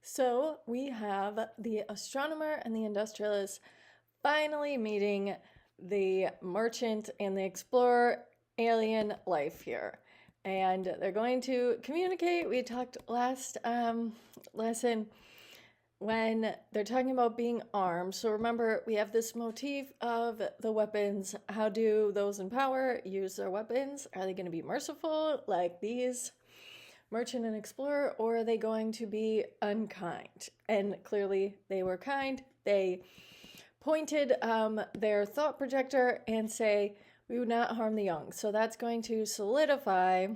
So we have the astronomer and the industrialist finally meeting the merchant and the explorer alien life here. And they're going to communicate. We talked last lesson when they're talking about being armed. So remember, we have this motif of the weapons. How do those in power use their weapons? Are they going to be merciful like these merchant and explorer, or are they going to be unkind? And clearly they were kind. They pointed their thought projector and say, we would not harm the young. So that's going to solidify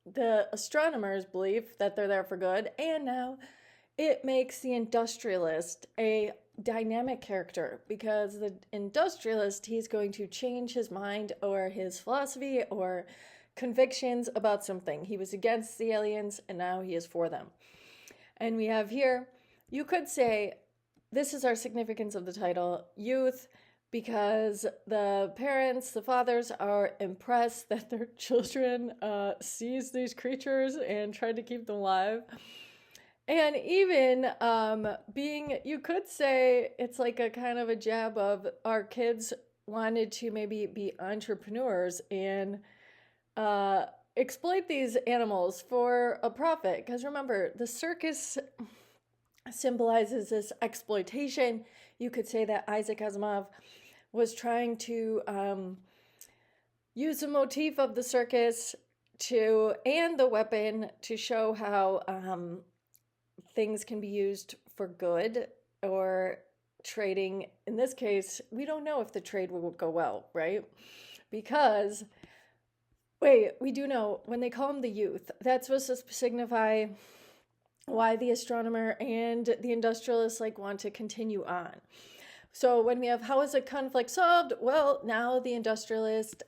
the astronomer's belief that they're there for good. And now it makes the industrialist a dynamic character, because the industrialist, he's going to change his mind or his philosophy or convictions about something. He was against the aliens and now he is for them. And we have here, you could say, this is our significance of the title, youth, because the parents, the fathers, are impressed that their children sees these creatures and try to keep them alive. And even being, you could say, it's like a kind of a jab of our kids wanted to maybe be entrepreneurs and exploit these animals for a profit. Because remember, the circus symbolizes this exploitation. You could say that Isaac Asimov was trying to use the motif of the circus and the weapon to show how things can be used for good, or trading. In this case, we don't know if the trade will go well, right? Because we do know when they call him the youth, that's supposed to signify why the astronomer and the industrialist want to continue on. So when we have, how is a conflict solved? Well, now the industrialist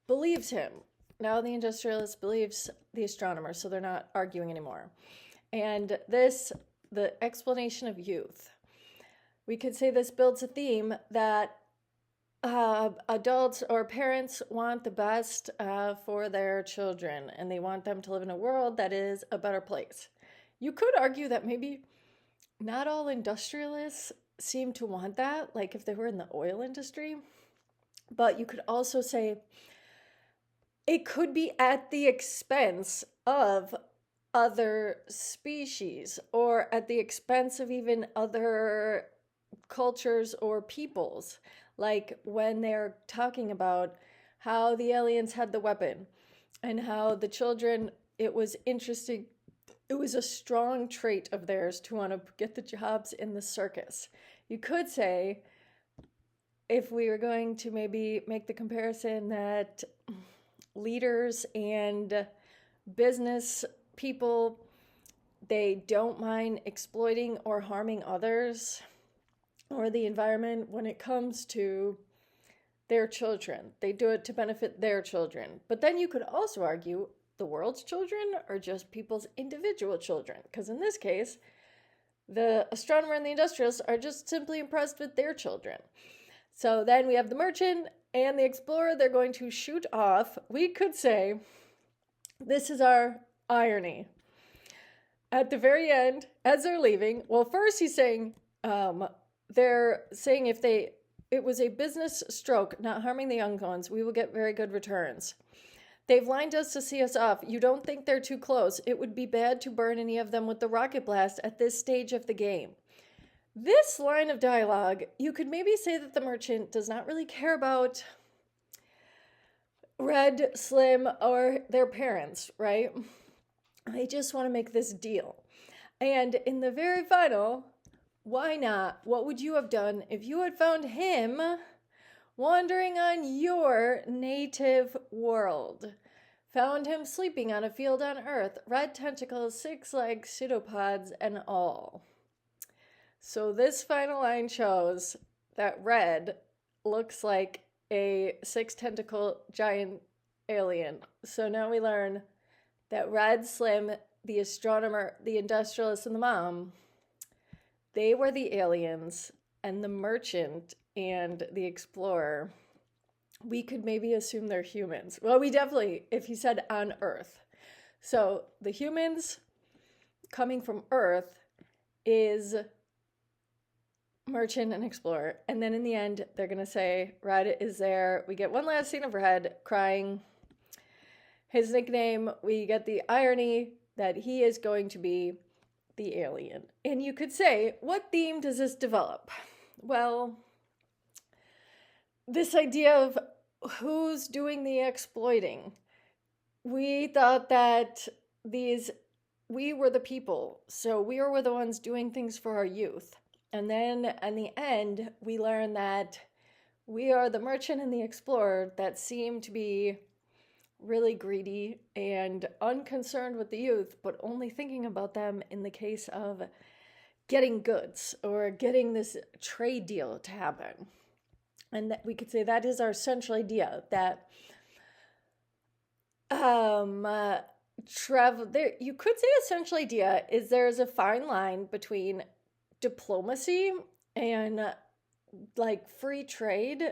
believes him. Now the industrialist believes the astronomer, so they're not arguing anymore. And the explanation of youth, we could say this builds a theme that adults or parents want the best for their children, and they want them to live in a world that is a better place. You could argue that maybe not all industrialists seem to want that, like if they were in the oil industry, but you could also say it could be at the expense of other species, or at the expense of even other cultures or peoples. Like when they're talking about how the aliens had the weapon and how the children, it was interesting. It was a strong trait of theirs to want to get the jobs in the circus. You could say, if we were going to maybe make the comparison, that leaders and business people, they don't mind exploiting or harming others or the environment when it comes to their children. They do it to benefit their children. But then you could also argue the world's children are just people's individual children, because in this case, the astronomer and the industrialists are just simply impressed with their children. So then we have the merchant and the explorer. They're going to shoot off. We could say this is our irony. At the very end, as they're leaving, well, first he's saying, they're saying if it was a business stroke, not harming the young ones, we will get very good returns. They've lined us to see us off. You don't think they're too close? It would be bad to burn any of them with the rocket blast at this stage of the game. This line of dialogue, you could maybe say that the merchant does not really care about Red, Slim, or their parents, right? They just want to make this deal. And in the very final, why not? What would you have done if you had found him wandering on your native world? Found him sleeping on a field on Earth, red tentacles, 6 legs, pseudopods, and all. So this final line shows that Red looks like a 6-tentacle giant alien. So now we learn that Red, Slim, the astronomer, the industrialist, and the mom, they were the aliens, and the merchant and the explorer, we could maybe assume they're humans. Well, we definitely, if he said on Earth. So the humans coming from Earth is merchant and explorer. And then in the end, they're going to say, Red is there. We get one last scene of Red crying. His nickname, we get the irony that he is going to be the alien. And you could say, what theme does this develop? Well, this idea of who's doing the exploiting. We thought that we were the people, so we were the ones doing things for our youth. And then in the end, we learn that we are the merchant and the explorer that seem to be really greedy and unconcerned with the youth, but only thinking about them in the case of getting goods or getting this trade deal to happen. And that we could say that is our central idea, that travel there. You could say a central idea is there's a fine line between diplomacy and like free trade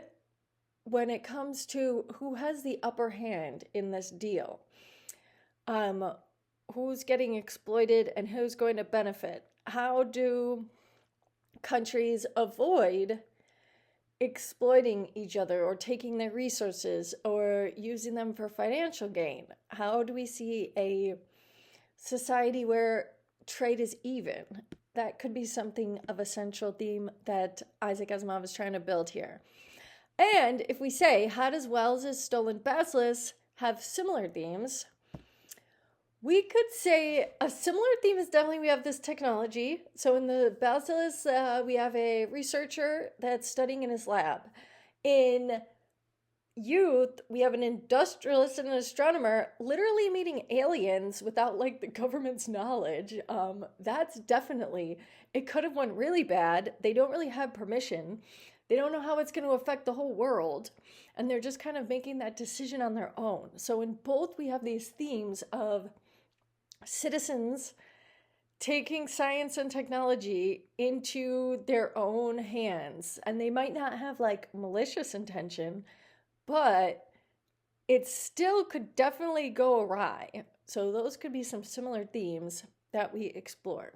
when it comes to who has the upper hand in this deal. Who's getting exploited and who's going to benefit? How do countries avoid exploiting each other or taking their resources or using them for financial gain? How do we see a society where trade is even? That could be something of a central theme that Isaac Asimov is trying to build here. And if we say, how does Wells's Stolen Basilisk have similar themes? We could say a similar theme is definitely we have this technology. So in the Basilisk, we have a researcher that's studying in his lab. In Youth, we have an industrialist and an astronomer literally meeting aliens without like the government's knowledge. That's definitely, it could have went really bad. They don't really have permission. They don't know how it's going to affect the whole world. And they're just kind of making that decision on their own. So in both, we have these themes of citizens taking science and technology into their own hands. And they might not have like malicious intention, but it still could definitely go awry. So those could be some similar themes that we explore.